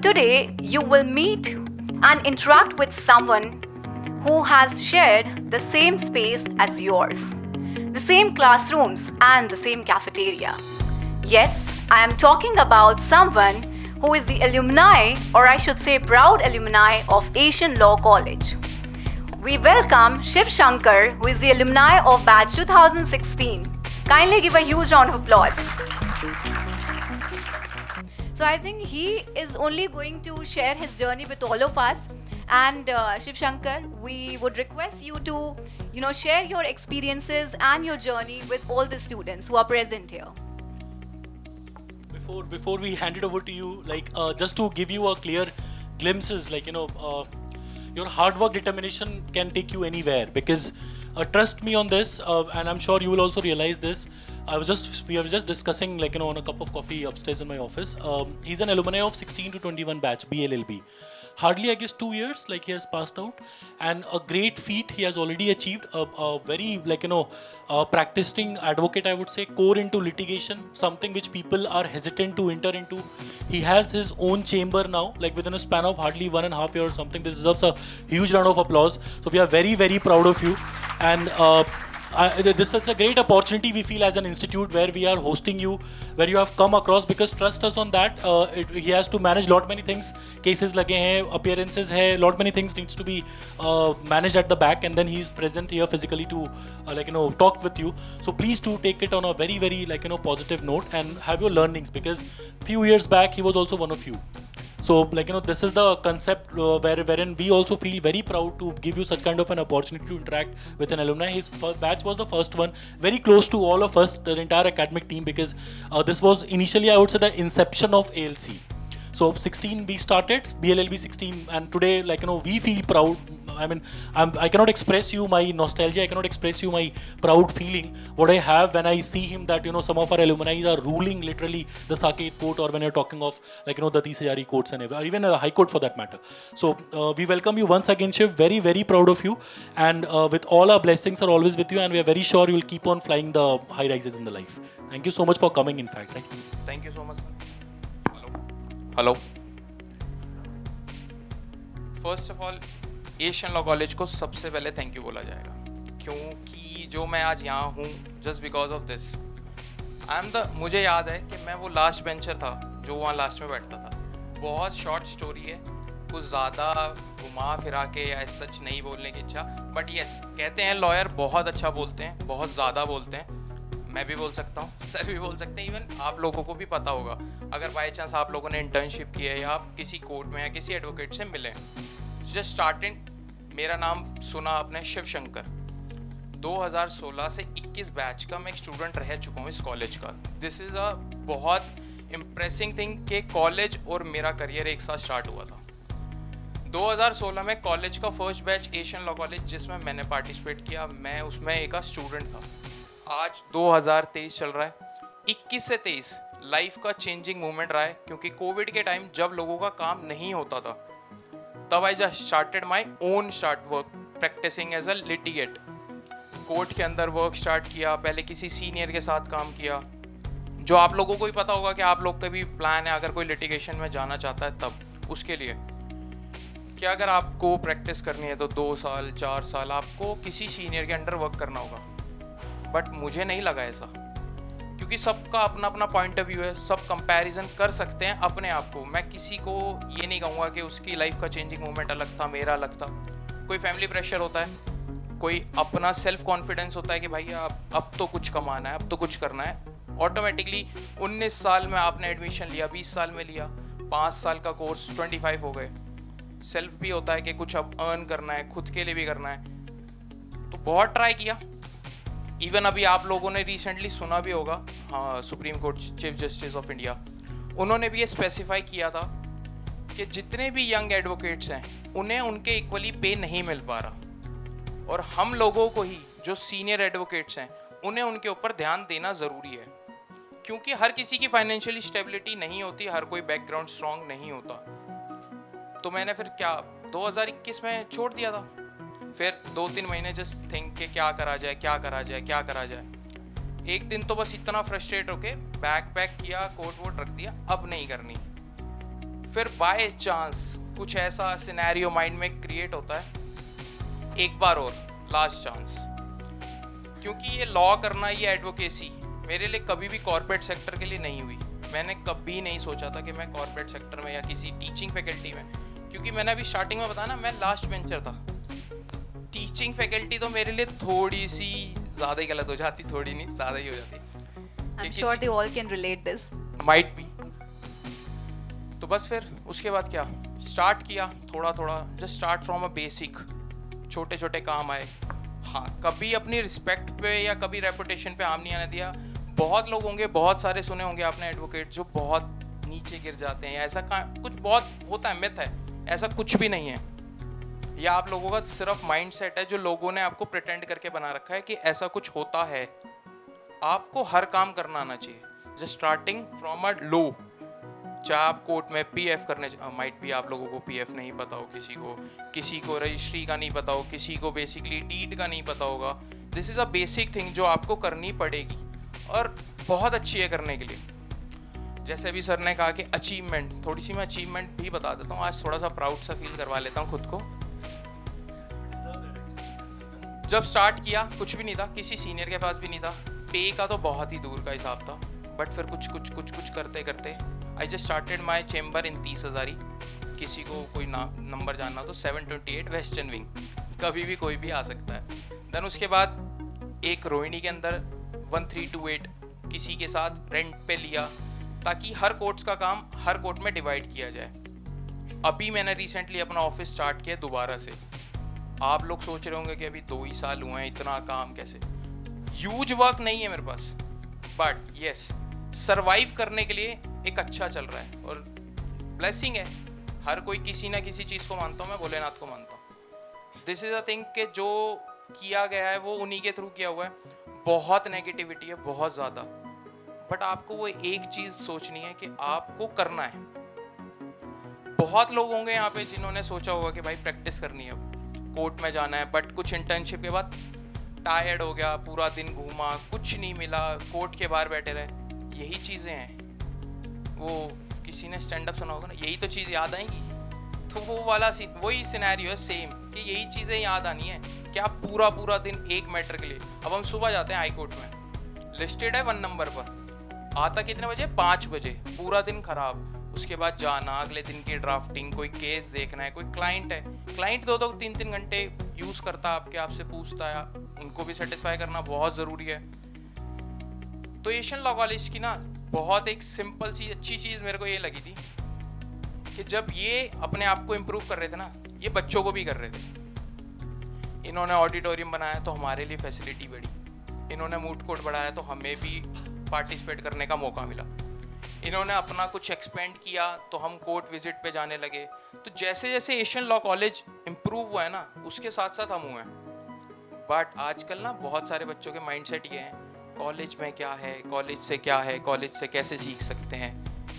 Today, you will meet and interact with someone who has shared the same space as yours, the same classrooms, and the same cafeteria. Yes, I am talking about someone who is the alumni, or I should say, proud alumni of Asian Law College. We welcome Shiv Shankar, who is the alumni of batch 2016. Kindly give a huge round of applause. So I think he is only going to share his journey with all of us. And Shiv Shankar, we would request you to, share your experiences and your journey with all the students who are present here. Before we hand it over to you, just to give you a clear glimpses, your hard work determination can take you anywhere, because trust me on this, and I'm sure you will also realize this. We were just discussing on a cup of coffee upstairs in my office. He's an alumni of 16 to 21 batch BLLB. Hardly, I guess, 2 years he has passed out, and a great feat he has already achieved. A very practicing advocate, I would say, core into litigation, something which people are hesitant to enter into. He has his own chamber now, within a span of hardly 1.5 years or something. This deserves a huge round of applause. So we are very, very proud of you, and this is a great opportunity we feel as an institute, where we are hosting you, where you have come across, because trust us on that. He has to manage lot many things, cases lage hain, appearances hai, lot many things needs to be managed at the back, and then he's present here physically to talk with you. So please do take it on a very, very positive note and have your learnings, because few years back he was also one of you. So this is the concept wherein we also feel very proud to give you such kind of an opportunity to interact with an alumni. His batch was the first one, very close to all of us, the entire academic team, because this was initially, I would say, the inception of ALC. So 16 we started, BLLB 16, and today we feel proud. I mean, I cannot express you my nostalgia, I cannot express you my proud feeling, what I have when I see him, that some of our alumni are ruling literally the Saket court, or when you're talking of the 30,000 courts and or even a high court for that matter. So we welcome you once again, Shiv, very, very proud of you, and with all our blessings are always with you, and we are very sure you will keep on flying the high rises in the life. Thank you so much for coming, in fact. Right? Thank you so much, sir. Hello. First of all, Asian law college को सबसे पहले thank you बोला जाएगा, क्योंकि जो मैं आज यहाँ हूँ जस्ट बिकॉज ऑफ दिस। मुझे याद है कि मैं वो लास्ट बेंचर था जो वहाँ लास्ट में बैठता था। बहुत शॉर्ट स्टोरी है, कुछ ज़्यादा घुमा फिरा के या सच नहीं बोलने की इच्छा, बट यस, कहते हैं लॉयर बहुत अच्छा बोलते हैं, बहुत ज़्यादा बोलते हैं। मैं भी बोल सकता हूँ, सर भी बोल सकते हैं, इवन आप लोगों को भी पता होगा, अगर बाई चांस आप लोगों ने इंटर्नशिप की है या आप किसी कोर्ट में या किसी एडवोकेट से मिले। जस्ट स्टार्टिंग, मेरा नाम सुना आपने, शिव शंकर। 2016 से 21 बैच का मैं एक स्टूडेंट रह चुका हूँ इस कॉलेज का। दिस इज़ अ बहुत इम्प्रेसिंग थिंग कि कॉलेज और मेरा करियर एक साथ स्टार्ट हुआ था। 2016 में कॉलेज का first batch Asian law college जिसमें मैंने पार्टिसिपेट किया, मैं उसमें एक स्टूडेंट था। आज 2023 चल रहा है, 21 से 23 लाइफ का चेंजिंग मोमेंट रहा है, क्योंकि कोविड के टाइम जब लोगों का काम नहीं होता था, तब I just started my own work practicing as a litigate. Court के अंदर वर्क स्टार्ट किया, पहले किसी सीनियर के साथ काम किया, जो आप लोगों को ही पता होगा कि आप लोग का भी प्लान है अगर कोई लिटिगेशन में जाना चाहता है तब उसके लिए कि अगर आपको प्रैक्टिस करनी है तो 2 साल 4 साल आपको किसी सीनियर के अंडर वर्क करना होगा। बट मुझे नहीं लगा ऐसा, क्योंकि सबका अपना अपना पॉइंट ऑफ व्यू है, सब कंपैरिजन कर सकते हैं अपने आप को। मैं किसी को ये नहीं कहूँगा कि उसकी लाइफ का चेंजिंग मोमेंट अलग था, मेरा अलग था। कोई फैमिली प्रेशर होता है, कोई अपना सेल्फ कॉन्फिडेंस होता है कि भाई अब तो कुछ कमाना है, अब तो कुछ करना है। ऑटोमेटिकली 19 साल में आपने एडमिशन लिया, 20 साल में लिया, 5 साल का कोर्स 25 हो गए। सेल्फ भी होता है कि कुछ अब अर्न करना है, खुद के लिए भी करना है, तो बहुत ट्राई किया। इवन अभी आप लोगों ने रिसेंटली सुना भी होगा, हाँ, supreme court chief justice of India, उन्होंने भी ये स्पेसिफाई किया था कि जितने भी यंग एडवोकेट्स हैं उन्हें उनके इक्वली पे नहीं मिल पा रहा, और हम लोगों को ही जो सीनियर एडवोकेट्स हैं उन्हें उनके ऊपर ध्यान देना ज़रूरी है, क्योंकि हर किसी की फाइनेंशियली स्टेबिलिटी नहीं होती, हर कोई बैकग्राउंड स्ट्रॉन्ग नहीं होता। तो मैंने फिर क्या 2021 में छोड़ दिया था। फिर 2-3 महीने जस्ट थिंक कि क्या करा जाए क्या करा जाए क्या करा जाए। एक दिन तो बस इतना फ्रस्ट्रेट होके बैग पैक किया, कोट वोट रख दिया, अब नहीं करनी। फिर बाय चांस कुछ ऐसा सिनेरियो माइंड में क्रिएट होता है, एक बार और लास्ट चांस। क्योंकि ये लॉ करना, ये एडवोकेसी मेरे लिए कभी भी कॉर्पोरेट सेक्टर के लिए नहीं हुई। मैंने कभी नहीं सोचा था कि मैं कॉर्पोरेट सेक्टर में या किसी टीचिंग फैकल्टी में, क्योंकि मैंने अभी स्टार्टिंग में बताया ना, मैं लास्ट बेंचर था। टीचिंग फैकल्टी तो मेरे लिए थोड़ी सी ज़्यादा ही गलत हो जाती, थोड़ी नहीं ज़्यादा ही हो जाती। I'm sure they all can relate this. Might be. तो बस फिर उसके बाद क्या स्टार्ट किया, थोड़ा थोड़ा just start from a basic, छोटे छोटे काम आए। हाँ, कभी अपनी रिस्पेक्ट पे या कभी रेपुटेशन पे आम नहीं आने दिया। बहुत लोग होंगे, बहुत सारे सुने होंगे आपने एडवोकेट जो बहुत नीचे गिर जाते हैं, ऐसा कुछ बहुत होता है, मिथ है, ऐसा कुछ भी नहीं है। या आप लोगों का सिर्फ माइंडसेट है जो लोगों ने आपको प्रिटेंड करके बना रखा है कि ऐसा कुछ होता है। आपको हर काम करना आना चाहिए, जस्ट स्टार्टिंग फ्रॉम अ लो। चाहे आप कोर्ट में पीएफ करने, माइट भी आप लोगों को पीएफ नहीं पता हो, किसी को रजिस्ट्री का नहीं पता हो, किसी को बेसिकली डीड का नहीं पता होगा। This is a basic thing जो आपको करनी पड़ेगी और बहुत अच्छी है करने के लिए। जैसे अभी सर ने कहा कि अचीवमेंट, थोड़ी सी मैं अचीवमेंट भी बता देता हूँ। आज थोड़ा सा प्राउड सा फील करवा लेता हूँ खुद को। जब स्टार्ट किया कुछ भी नहीं था, किसी सीनियर के पास भी नहीं था, पे का तो बहुत ही दूर का हिसाब था। बट फिर कुछ करते करते I just started my chamber in 30 Hazari. किसी को कोई नंबर जानना तो 728 वेस्टर्न विंग, कभी भी कोई भी आ सकता है। देन उसके बाद एक रोहिणी के अंदर 1328 किसी के साथ रेंट पे लिया, ताकि हर कोर्ट्स का काम हर कोर्ट में डिवाइड किया जाए। अभी मैंने रिसेंटली अपना ऑफिस स्टार्ट किया दोबारा से। आप लोग सोच रहे होंगे कि अभी 2 ही साल हुए हैं, इतना काम कैसे। ह्यूज वर्क नहीं है मेरे पास, बट यस, सरवाइव करने के लिए एक अच्छा चल रहा है और ब्लेसिंग है। हर कोई किसी ना किसी चीज़ को मानता हूँ, मैं भोलेनाथ को मानता हूँ। दिस इज़ अ थिंग कि जो किया गया है वो उन्हीं के थ्रू किया हुआ है। बहुत नेगेटिविटी है, बहुत ज़्यादा, बट आपको वो एक चीज़ सोचनी है कि आपको करना है। बहुत लोग होंगे यहाँ पे जिन्होंने सोचा होगा कि भाई प्रैक्टिस करनी है, कोर्ट में जाना है, बट कुछ इंटर्नशिप के बाद टायर्ड हो गया, पूरा दिन घूमा, कुछ नहीं मिला, कोर्ट के बाहर बैठे रहे। यही चीज़ें हैं, वो किसी ने स्टैंड अप सुना होगा ना, यही तो चीज़ याद आएंगी। तो वो वाला वही सिनेरियो है सेम, कि यही चीज़ें याद आनी है कि आप पूरा दिन एक मैटर के लिए। अब हम सुबह जाते हैं हाई कोर्ट में, लिस्टेड है 1 नंबर पर, आता कितने बजे, 5 बजे, पूरा दिन खराब। उसके बाद जाना, अगले दिन की ड्राफ्टिंग, कोई केस देखना है, कोई क्लाइंट है, क्लाइंट 2-2 3-3 घंटे यूज़ करता है आपके, आपसे पूछता है, उनको भी सेटिस्फाई करना बहुत ज़रूरी है। तो एशियन लॉ कॉलेज की ना बहुत एक सिंपल सी अच्छी चीज़ मेरे को ये लगी थी कि जब ये अपने आप को इम्प्रूव कर रहे थे ना, ये बच्चों को भी कर रहे थे। इन्होंने ऑडिटोरियम बनाया तो हमारे लिए फैसिलिटी बढ़ी, इन्होंने मूड कोर्ट बढ़ाया तो हमें भी पार्टिसिपेट करने का मौका मिला, इन्होंने अपना कुछ एक्सपेंड किया तो हम कोर्ट विजिट पे जाने लगे। तो जैसे जैसे एशियन लॉ कॉलेज इम्प्रूव हुआ है ना, उसके साथ साथ हम हुए हैं। बट आजकल ना बहुत सारे बच्चों के माइंडसेट ये हैं, कॉलेज में क्या है, कॉलेज से क्या है, कॉलेज से कैसे सीख सकते हैं,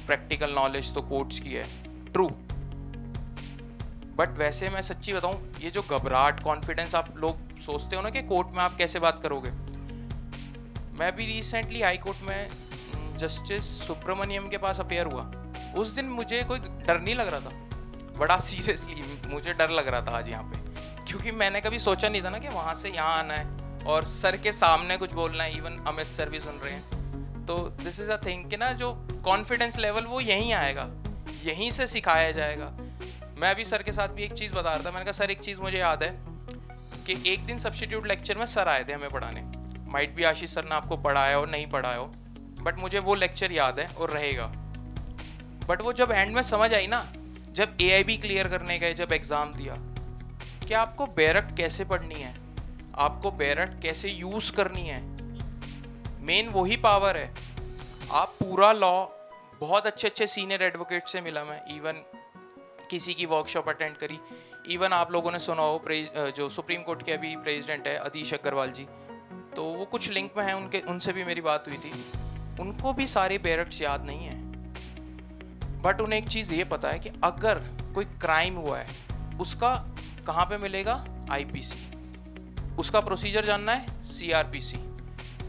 प्रैक्टिकल नॉलेज तो कोर्ट्स की है। ट्रू, बट वैसे मैं सच्ची बताऊं, ये जो घबराहट, कॉन्फिडेंस आप लोग सोचते हो ना कि कोर्ट में आप कैसे बात करोगे। मैं भी रिसेंटली हाई कोर्ट में जस्टिस सुब्रमण्यम के पास अपेयर हुआ। उस दिन मुझे कोई डर नहीं लग रहा था, बड़ा सीरियसली मुझे डर लग रहा था आज यहाँ पे, क्योंकि मैंने कभी सोचा नहीं था ना कि वहाँ से यहाँ आना है और सर के सामने कुछ बोलना है। इवन अमित सर भी सुन रहे हैं। तो दिस इज़ अ थिंग कि ना जो कॉन्फिडेंस लेवल वो यहीं आएगा, यहीं से सिखाया जाएगा। मैं अभी सर के साथ भी एक चीज़ बता रहा था, मैंने कहा सर एक चीज़ मुझे याद है कि एक दिन सब्स्टिट्यूट लेक्चर में सर आए थे हमें पढ़ाने, माइट भी आशीष सर ने आपको पढ़ाया और नहीं पढ़ाया हो, बट मुझे वो लेक्चर याद है और रहेगा। बट वो जब एंड में समझ आई ना, जब AIB क्लियर करने गए, जब एग्ज़ाम दिया, कि आपको बैरट कैसे पढ़नी है, आपको बैरट कैसे यूज़ करनी है, मेन वही पावर है। आप पूरा लॉ बहुत अच्छे सीनियर एडवोकेट से मिला मैं, इवन किसी की वर्कशॉप अटेंड करी। इवन आप लोगों ने सुना हो जो सुप्रीम कोर्ट के अभी प्रेसिडेंट है अधीश अग्रवाल जी, तो वो कुछ लिंक में हैं, उनसे भी मेरी बात हुई थी। उनको भी सारे बैरट्स याद नहीं है, बट उन्हें एक चीज़ ये पता है कि अगर कोई क्राइम हुआ है उसका कहाँ पे मिलेगा, IPC, उसका प्रोसीजर जानना है, CRPC,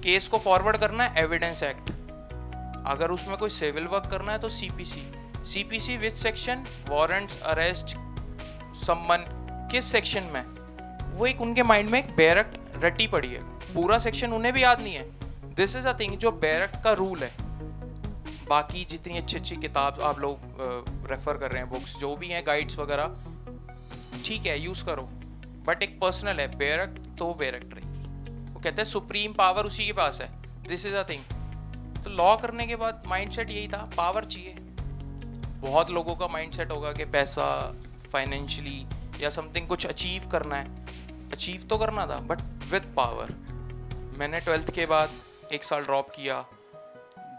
केस को फॉरवर्ड करना है एविडेंस एक्ट, अगर उसमें कोई सिविल वर्क करना है तो CPC which section, warrants arrest summon किस सेक्शन में, वो एक उनके माइंड में एक बैरक रटी पड़ी है, पूरा सेक्शन उन्हें भी याद नहीं है। दिस इज अ थिंग जो बैरक का रूल है। बाकी जितनी अच्छी किताब आप लोग रेफर कर रहे हैं, बुक्स जो भी हैं, गाइड्स वगैरह, ठीक है यूज करो, बट एक पर्सनल है, बैरक तो बैरक रहेगी। वो कहते हैं सुप्रीम पावर उसी के पास है, दिस इज अ थिंग। तो लॉ करने के बाद माइंडसेट यही था, पावर चाहिए। बहुत लोगों का माइंडसेट होगा कि पैसा, फाइनेंशियली या समथिंग कुछ अचीव करना है, अचीव तो करना था बट विद पावर। मैंने 12th के बाद 1 साल ड्रॉप किया,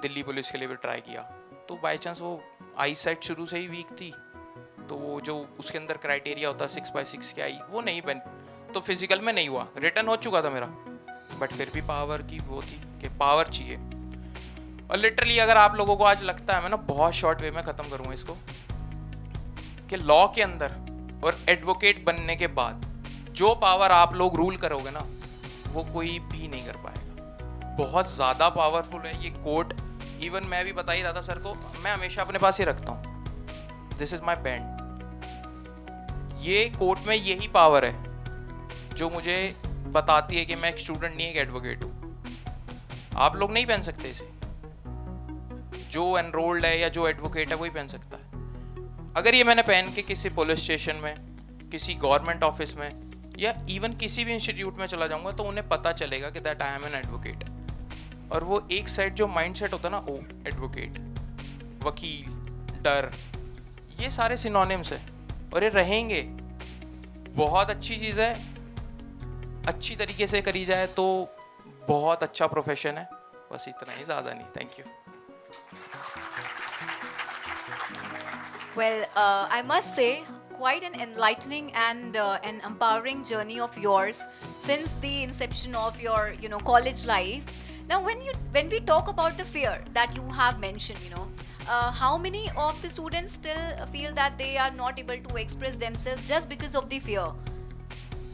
दिल्ली पुलिस के लिए भी ट्राई किया, तो बाई चांस वो आई सेट शुरू से ही वीक थी, तो वो जो उसके अंदर क्राइटेरिया होता है 6x6 की आई, वो नहीं बन, तो फिजिकल में नहीं हुआ, रिटर्न हो चुका था मेरा, बट फिर भी पावर की वो थी कि पावर चाहिए। और लिटरली अगर आप लोगों को आज लगता है, मैं ना बहुत शॉर्ट वे में ख़त्म करूँगा इसको, कि लॉ के अंदर और एडवोकेट बनने के बाद जो पावर आप लोग रूल करोगे ना, वो कोई भी नहीं कर पाएगा। बहुत ज़्यादा पावरफुल है ये कोर्ट। इवन मैं भी बता ही रहा था सर को, मैं हमेशा अपने पास ही रखता हूँ, दिस इज माई बैंड। ये कोर्ट में यही पावर है जो मुझे बताती है कि मैं एक स्टूडेंट नहीं, एक एडवोकेट हूँ। आप लोग नहीं पहन सकते इसे, जो एनरोल्ड है या जो एडवोकेट है वही पहन सकता है। अगर ये मैंने पहन के किसी पुलिस स्टेशन में, किसी गवर्नमेंट ऑफिस में या इवन किसी भी इंस्टीट्यूट में चला जाऊंगा, तो उन्हें पता चलेगा कि that I am an advocate. और वो एक सेट जो माइंड सेट होता है ना, ओ एडवोकेट, वकील, डर, ये सारे सिनोनिम्स है और ये रहेंगे। बहुत अच्छी चीज़ है, अच्छी तरीके से करी जाए तो बहुत अच्छा प्रोफेशन है। बस इतना ही, ज़्यादा नहीं। Thank you. Well, I must say, quite an enlightening and an empowering journey of yours since the inception of your, college life. Now, when we talk about the fear that you have mentioned, how many of the students still feel that they are not able to express themselves just because of the fear?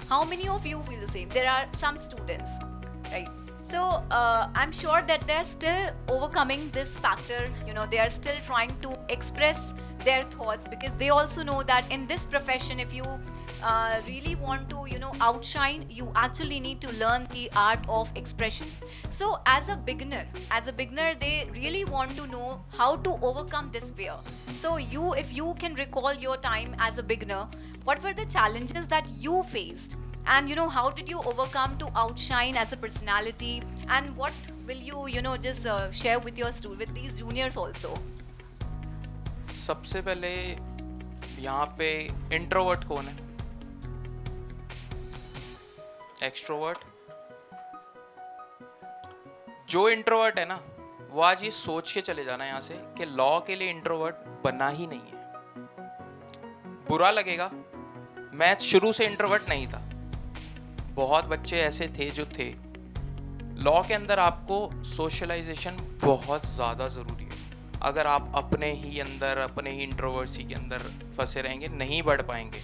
How many of you feel the same? There are some students, right? So I'm sure that they're still overcoming this factor. They are still trying to express their thoughts, because they also know that in this profession, if you really want to outshine, you actually need to learn the art of expression. So as a beginner they really want to know how to overcome this fear. So if you can recall your time as a beginner, what were the challenges that you faced, and how did you overcome to outshine as a personality, and what will you just share with with these juniors also? सबसे पहले यहाँ पे introvert कौन है, extrovert? जो introvert है ना, वो आज ये सोच के चले जाना यहाँ से कि लॉ के लिए इंट्रोवर्ट बना ही नहीं है। बुरा लगेगा, मैं शुरू से इंट्रोवर्ट नहीं था, बहुत बच्चे ऐसे थे जो थे। लॉ के अंदर आपको सोशलाइजेशन बहुत ज़्यादा ज़रूरी है। अगर आप अपने ही अंदर, अपने ही इंट्रोवर्सी के अंदर फंसे रहेंगे, नहीं बढ़ पाएंगे।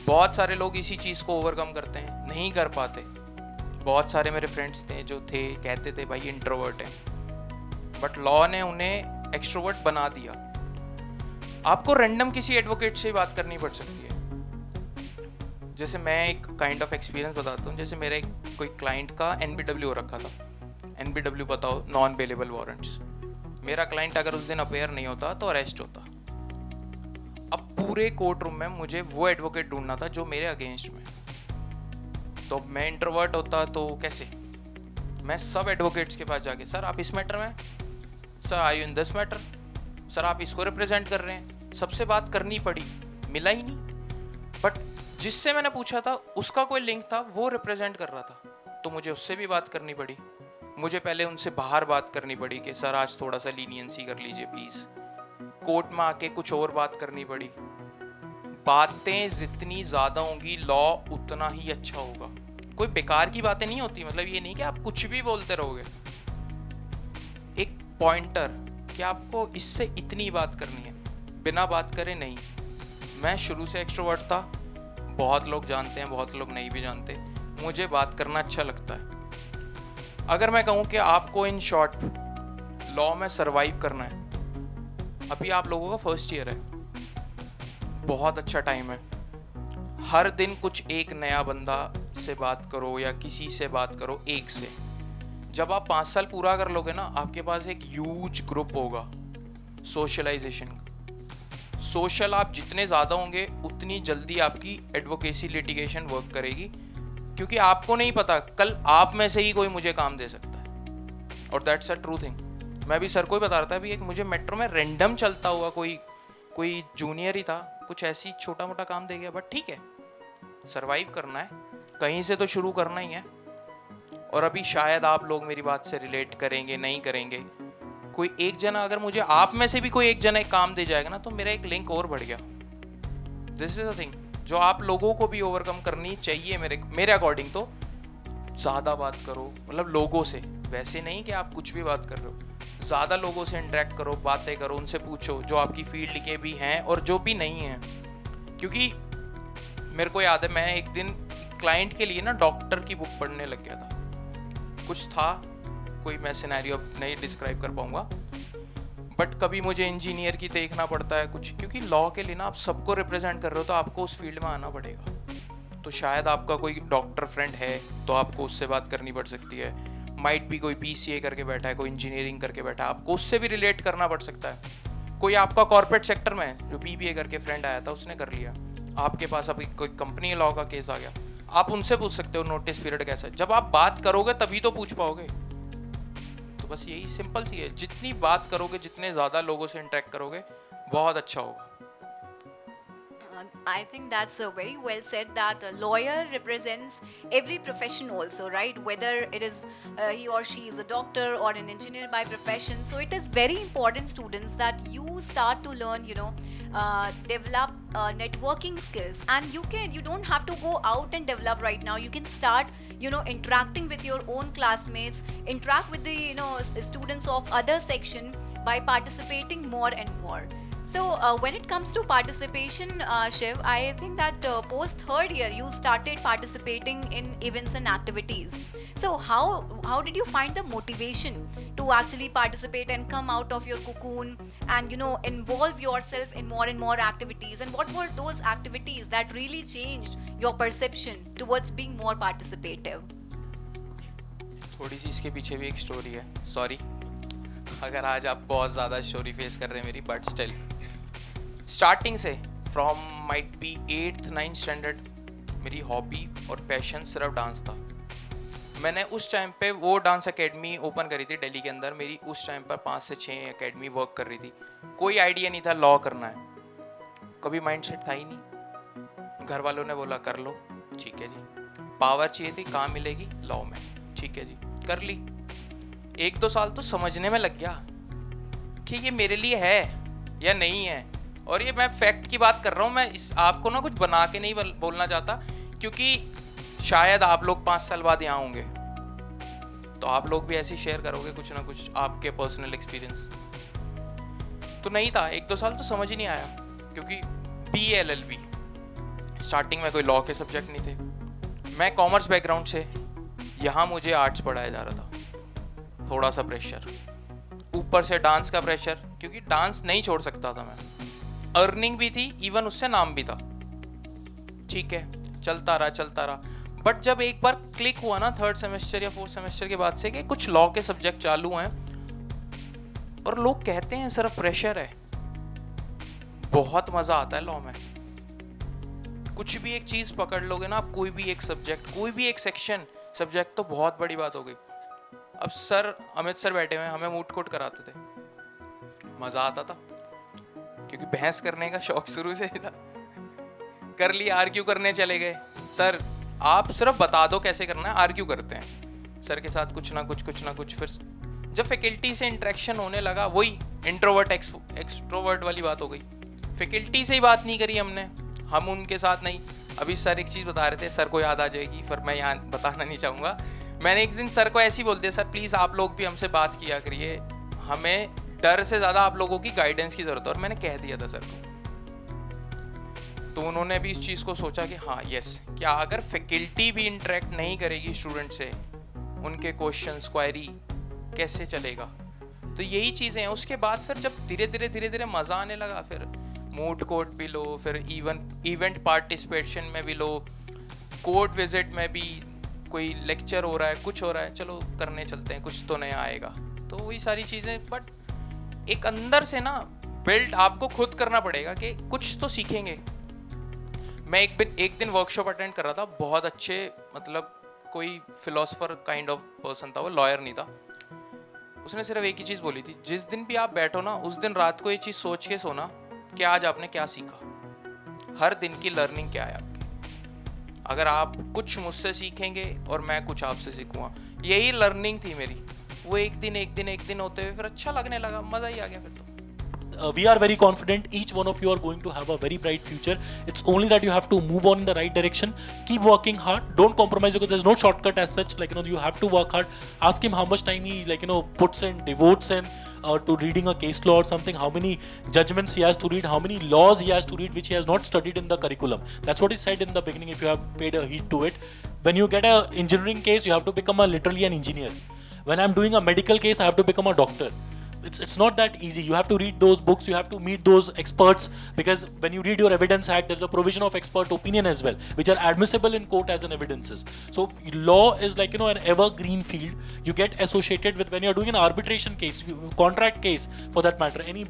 बहुत सारे लोग इसी चीज़ को ओवरकम करते हैं, नहीं कर पाते। बहुत सारे मेरे फ्रेंड्स थे जो थे, कहते थे भाई इंट्रोवर्ट हैं, बट लॉ ने उन्हें एक्सट्रोवर्ट बना दिया। आपको रैंडम किसी एडवोकेट से बात करनी पड़ सकती है। जैसे मैं एक काइंड ऑफ एक्सपीरियंस बताता हूँ। जैसे मेरे कोई क्लाइंट का NBW हो रखा था। NBW बताओ, नॉन बेलेबल वारंट्स। मेरा क्लाइंट अगर उस दिन अपेयर नहीं होता तो अरेस्ट होता। अब पूरे कोर्ट रूम में मुझे वो एडवोकेट ढूंढना था जो मेरे अगेंस्ट में। तो मैं इंट्रोवर्ट होता तो कैसे, मैं सब एडवोकेट्स के पास जाके, सर आप इस मैटर में, sir are you in this matter, sir आप इसको रिप्रेजेंट कर रहे हैं, सबसे बात करनी पड़ी, मिला ही नहीं। बट जिससे मैंने पूछा था उसका कोई लिंक था, वो रिप्रेजेंट कर रहा था, तो मुझे उससे भी बात करनी पड़ी। मुझे पहले उनसे बाहर बात करनी पड़ी कि सर आज थोड़ा सा लीनियंसी कर लीजिए प्लीज़। कोर्ट में आके कुछ और बात करनी पड़ी। बातें जितनी ज़्यादा होंगी, लॉ उतना ही अच्छा होगा। कोई बेकार की बातें नहीं होती, मतलब ये नहीं कि आप कुछ भी बोलते रहोगे। एक पॉइंटर कि आपको इससे इतनी बात करनी है, बिना बात करे नहीं। मैं शुरू से एक्सट्रोवर्ट था, बहुत लोग जानते हैं, बहुत लोग नहीं भी जानते। मुझे बात करना अच्छा लगता है। अगर मैं कहूँ कि आपको इन शॉर्ट लॉ में सरवाइव करना है, अभी आप लोगों का फर्स्ट ईयर है, बहुत अच्छा टाइम है। हर दिन कुछ एक नया बंदा से बात करो या किसी से बात करो, एक से। जब आप 5 साल पूरा कर लोगे ना, आपके पास एक ह्यूज ग्रुप होगा सोशलाइजेशन का। सोशल आप जितने ज़्यादा होंगे उतनी जल्दी आपकी एडवोकेसी लिटिगेशन वर्क करेगी, क्योंकि आपको नहीं पता कल आप में से ही कोई मुझे काम दे सकता है। और दैट्स अ ट्रू थिंग। मैं भी सर को ही बता रहा था, अभी एक मुझे मेट्रो में रैंडम चलता हुआ कोई जूनियर ही था, कुछ ऐसी छोटा मोटा काम दे गया, बट ठीक है, सरवाइव करना है, कहीं से तो शुरू करना ही है। और अभी शायद आप लोग मेरी बात से रिलेट करेंगे, नहीं करेंगे। कोई एक जना, अगर मुझे आप में से भी कोई एक जना एक काम दे जाएगा ना, तो मेरा एक लिंक और बढ़ गया। दिस इज अ थिंग जो आप लोगों को भी ओवरकम करनी चाहिए मेरे अकॉर्डिंग। तो ज़्यादा बात करो, मतलब लोगों से, वैसे नहीं कि आप कुछ भी बात कर रहे हो, ज़्यादा लोगों से इंटरेक्ट करो, बातें करो, उनसे पूछो जो आपकी फील्ड के भी हैं और जो भी नहीं हैं। क्योंकि मेरे को याद है, मैं एक दिन क्लाइंट के लिए ना डॉक्टर की बुक पढ़ने लग गया था। कुछ था, कोई मैं सिनेरियो नहीं डिस्क्राइब कर पाऊंगा, बट कभी मुझे इंजीनियर की देखना पड़ता है कुछ, क्योंकि लॉ के लिए ना आप सबको रिप्रेजेंट कर रहे हो, तो आपको उस फील्ड में आना पड़ेगा। तो शायद आपका कोई डॉक्टर फ्रेंड है तो आपको उससे बात करनी पड़ सकती है। माइट भी कोई PCA करके बैठा है, कोई इंजीनियरिंग करके बैठा है, आपको उससे भी रिलेट करना पड़ सकता है। कोई आपका कॉर्पोरेट सेक्टर में जो BBA करके फ्रेंड आया था, उसने कर लिया, आपके पास अभी कोई कंपनी लॉ का केस आ गया, आप उनसे पूछ सकते हो नोटिस पीरियड कैसा है। जब आप बात करोगे तभी तो पूछ पाओगे। तो बस यही सिंपल सी है, जितनी बात करोगे, जितने ज़्यादा लोगों से इंटरेक्ट करोगे, बहुत अच्छा होगा। I think that's very well said, that a lawyer represents every profession also, right? Whether it is he or she is a doctor or an engineer by profession. So it is very important, students, that you start to learn, develop networking skills. And you don't have to go out and develop right now. You can start, interacting with your own classmates, interact with the, students of other section by participating more and more. So when it comes to participation, Shiv, I think that post third year you started participating in events and activities. So how did you find the motivation to actually participate and come out of your cocoon and involve yourself in more and more activities? And what were those activities that really changed your perception towards being more participative? थोड़ी सी इसके पीछे भी एक story है, sorry अगर आज आप बहुत ज़्यादा स्टोरी फेस कर रहे हैं मेरी, बट स्टिल स्टार्टिंग से from might be 8th 9th standard मेरी हॉबी और पैशन सिर्फ डांस था। मैंने उस टाइम पे वो डांस एकेडमी ओपन करी थी दिल्ली के अंदर। मेरी उस टाइम पर 5 से 6 एकेडमी वर्क कर रही थी। कोई आइडिया नहीं था लॉ करना है, कभी माइंडसेट था ही नहीं। घर वालों ने बोला कर लो, ठीक है जी। पावर चाहिए थी, कहाँ मिलेगी? लॉ में, ठीक है जी, कर ली। 1-2 साल तो समझने में लग गया कि ये मेरे लिए है या नहीं है। और ये मैं फैक्ट की बात कर रहा हूँ, मैं इस आपको ना कुछ बना के नहीं बोलना चाहता, क्योंकि शायद आप लोग 5 साल बाद यहाँ होंगे तो आप लोग भी ऐसे ही शेयर करोगे कुछ ना कुछ आपके पर्सनल एक्सपीरियंस। तो नहीं था, 1-2 साल तो समझ ही नहीं आया, क्योंकि BA LLB स्टार्टिंग में कोई लॉ के सब्जेक्ट नहीं थे। मैं कॉमर्स बैकग्राउंड से, यहाँ मुझे आर्ट्स पढ़ाया जा रहा था। थोड़ा सा प्रेशर, ऊपर से डांस का प्रेशर, क्योंकि डांस नहीं छोड़ सकता था मैं। अर्निंग भी थी, इवन उससे नाम भी था। ठीक है, चलता रहा। बट जब एक बार क्लिक हुआ ना 3rd सेमेस्टर या 4th सेमेस्टर के बाद से कि कुछ लॉ के सब्जेक्ट चालू हैं और लोग कहते हैं सिर्फ प्रेशर है, बहुत मजा आता है लॉ में। कुछ भी एक चीज पकड़ लोगे ना आप, कोई भी एक सब्जेक्ट, कोई भी एक सेक्शन सब्जेक्ट, तो बहुत बड़ी बात हो गई। अब सर अमित सर बैठे हुए, हमें मूट कोट कराते थे, मजा आता था, क्योंकि बहस करने का शौक शुरू से ही था। कर लिया, आर्ग्यू करने चले गए। सर आप सिर्फ बता दो कैसे करना है, आर्ग्यू करते हैं सर के साथ कुछ ना कुछ। फिर जब फैकल्टी से इंटरेक्शन होने लगा, वही इंट्रोवर्ट एक्सट्रोवर्ट वाली बात हो गई। फैकल्टी से ही बात नहीं करी हमने, हम उनके साथ नहीं। अभी सर एक चीज़ बता रहे थे, सर को याद आ जाएगी, फिर मैं यहाँ बताना नहीं चाहूँगा। मैंने एक दिन सर को ऐसे ही बोल दिया, सर प्लीज़ आप लोग भी हमसे बात किया करिए, हमें डर से ज़्यादा आप लोगों की गाइडेंस की ज़रूरत है। और मैंने कह दिया था सर को, तो उन्होंने भी इस चीज़ को सोचा कि हाँ यस, क्या अगर फैकल्टी भी इंटरेक्ट नहीं करेगी स्टूडेंट से, उनके क्वेश्चंस क्वेरी कैसे चलेगा। तो यही चीज़ें हैं। उसके बाद फिर जब धीरे धीरे मज़ा आने लगा, फिर मूड कोर्ट भी लो, फिर इवेंट पार्टिसिपेशन में भी लो, कोर्ट विजिट में भी कोई लेक्चर हो रहा है, कुछ हो रहा है, चलो करने चलते हैं, कुछ तो नया आएगा। तो वही सारी चीज़ें, बट एक अंदर से ना बिल्ड आपको खुद करना पड़ेगा कि कुछ तो सीखेंगे। मैं एक दिन वर्कशॉप अटेंड कर रहा था, बहुत अच्छे मतलब कोई फिलोसफर काइंड ऑफ पर्सन था, वो लॉयर नहीं था। उसने सिर्फ एक ही चीज़ बोली थी, जिस दिन भी आप बैठो ना उस दिन रात को ये चीज़ सोच के सोना कि आज आपने क्या सीखा, हर दिन की लर्निंग क्या है आपकी। अगर आप कुछ मुझसे सीखेंगे और मैं कुछ आपसे सीखूंगा, यही लर्निंग थी मेरी। वो एक दिन होते हुए फिर अच्छा लगने लगा, मज़ा ही आ गया फिर तो। We are very confident each one of you are going to have a very bright future. It's only that you have to move on in the right direction. Keep working hard, don't compromise, because there's no shortcut as such. Like, you have to work hard. Ask him how much time he puts in, devotes in to reading a case law or something, how many judgments he has to read, how many laws he has to read which he has not studied in the curriculum. That's what he said in the beginning, if you have paid a heed to it. When you get an engineering case, you have to become literally an engineer. When I'm doing a medical case, I have to become a doctor. It's not that easy. You have to read those books, you have to meet those experts, because when you read your Evidence Act, there's a provision of expert opinion as well, which are admissible in court as an evidences. So law is like an evergreen field. You get associated with when you're doing an arbitration case, contract case for that matter, any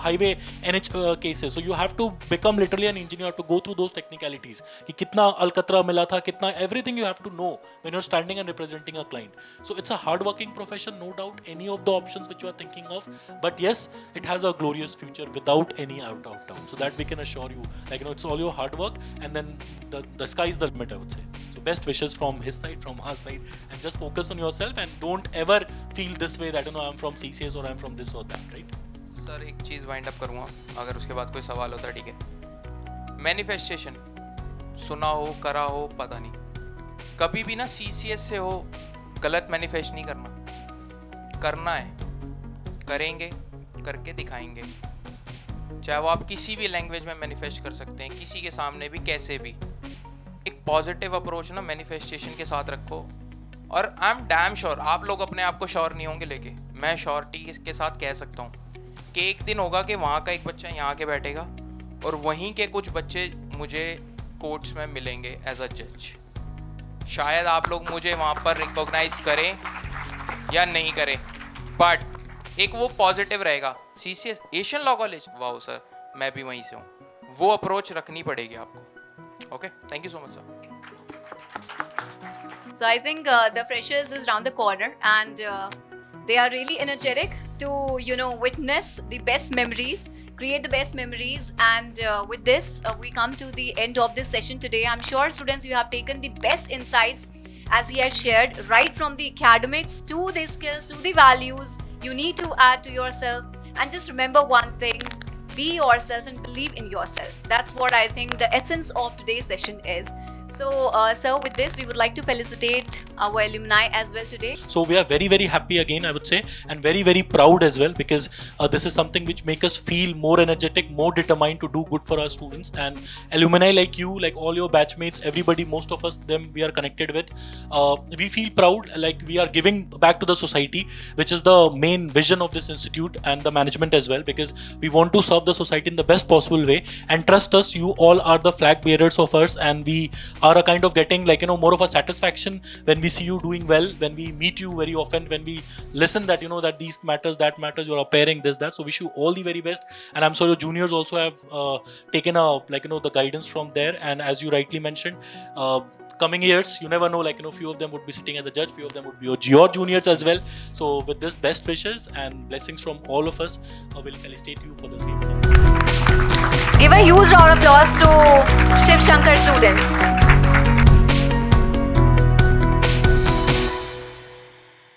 highway NH cases. So you have to become literally an engineer, you have to go through those technicalities. कि कितना अलकतरा मिला था, कितना everything you have to know when you're standing and representing a client. So it's a hard-working profession, no doubt. Any of the options which you are thinking of, but yes, it has a glorious future without any out of doubt. So that we can assure you. It's all your hard work, and then the sky is the limit, I would say. So best wishes from his side, from our side, and just focus on yourself and don't ever feel this way that I'm from CCS or I'm from this or that, right? Sir एक चीज़ wind up करूँगा, अगर उसके बाद कोई सवाल होता है ठीक है। मैनिफेस्टेशन सुना हो, करा हो, पता नहीं, कभी भी ना CCS से हो गलत मैनिफेस्ट नहीं करना है, करेंगे, करके दिखाएंगे। चाहे वो आप किसी भी लैंग्वेज में मैनिफेस्ट कर सकते हैं, किसी के सामने भी, कैसे भी। एक पॉजिटिव अप्रोच ना मैनिफेस्टेशन के साथ रखो। और आई एम डैम श्योर, आप लोग अपने आप को श्योर नहीं होंगे, लेके मैं श्योरिटी के साथ कह सकता हूँ कि एक दिन होगा कि वहाँ का एक बच्चा यहाँ के बैठेगा और वहीं के कुछ बच्चे मुझे कोर्ट्स में मिलेंगे एज अ जज। शायद आप लोग मुझे वहाँ पर रिकॉग्नाइज करें या नहीं करें, बट एक वो पॉजिटिव रहेगा। CCS Asian law college, wow sir, मैं भी वहीं से हूँ, वो अप्रोच रखनी पड़ेगी आपको। Okay, thank you so much sir. So I think the freshers is around the corner, and they are really energetic to witness the best memories, create the best memories. And with this we come to the end of this session today. I'm sure students, you have taken the best insights as he has shared, right from the academics to the skills to the values you need to add to yourself. And just remember one thing, be yourself and believe in yourself. That's what I think the essence of today's session is. So, sir, with this, we would like to felicitate our alumni as well today. So we are very, very happy again, I would say, and very, very proud as well, because this is something which makes us feel more energetic, more determined to do good for our students. And alumni like you, like all your batchmates, everybody, most of us, them we are connected with, we feel proud, like we are giving back to the society, which is the main vision of this institute and the management as well, because we want to serve the society in the best possible way. And trust us, you all are the flag bearers of us, and we are a kind of getting more of a satisfaction when we see you doing well, when we meet you very often, when we listen that that these matters, that matters, you're appearing this, that. So wish you all the very best, and I'm sure your juniors also have taken the guidance from there. And as you rightly mentioned, coming years, you never know, few of them would be sitting as a judge, few of them would be your juniors as well. So with this, best wishes and blessings from all of us. We'll felicitate you for the same thing. Give a huge round of applause to Shiv Shankar students.